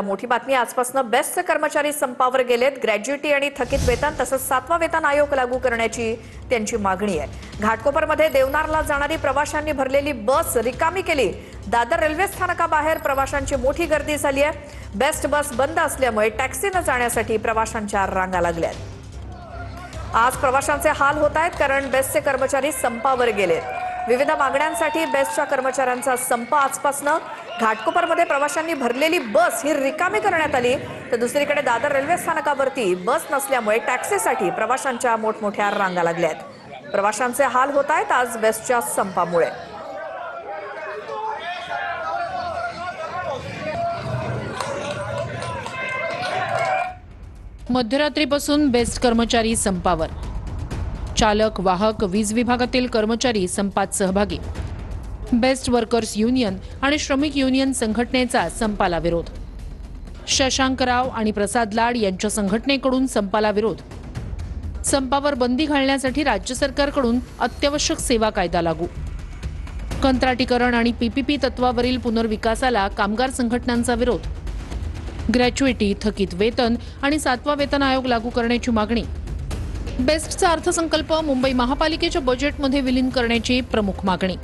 मोठी बातमी आजपासून बेस्टचे कर्मचारी संपावर गेलेत। ग्रॅज्युइटी आणि थकीत वेतन तसंच 7वा वेतन आयोग लागू करण्याची त्यांची मागणी आहे। घाटकोपरमध्ये देवनारला जाणारी प्रवाशांनी भरलेली बस रिकामी केली। दादर रेल्वे स्थानकाबाहेर प्रवाशांची मोठी गर्दी झाली आहे। बेस्ट बस बंद असल्यामुळे टॅक्सीने जाण्यासाठी प्रवाशांच्या रांगा लागल्यात। आज प्रवाशांचे हाल होत आहेत कारण बेस्टचे कर्मचारी संपावर गेलेत। विविध मागण्यांसाठी बेस्टच्या कर्मचाऱ्यांचा संप आजपासून घाटकोपरमध्ये प्रवाशांनी भरलेली बस ही रिकामी करण्यात आली। तर दुसरीकडे दादर रेल्वे स्थानकावरती बस नसल्यामुळे टॅक्सीसाठी प्रवाशांच्या मोठमोठ्या रांगा लागल्यात। प्रवाशांचे हाल होत आहेत आज बेस्टच्या संपामुळे। मध्यरात्रीपासून बेस्ट कर्मचारी संपावर। चालक, वाहक, वीज विभागातील कर्मचारी संपात सहभागी। बेस्ट वर्कर्स युनियन आणि श्रमिक युनियन संघटनेचा संपाला विरोध। शशांकराव आणि प्रसाद लाड यांच्या संघटनेकडून संपाला विरोध। संपावर बंदी घालण्यासाठी राज्य सरकारकडून अत्यावश्यक सेवा कायदा लागू। कंत्राटीकरण आणि पीपीपी तत्वावरील पुनर्विकासाला कामगार संघटनांचा विरोध। ग्रॅज्युइटी, थकीत वेतन आणि 7वा वेतन आयोग लागू करण्याची मागणी। बेस्टचा अर्थसंकल्प मुंबई महापालिकेच्या बजेटमध्ये विलीन करण्याची प्रमुख मागणी।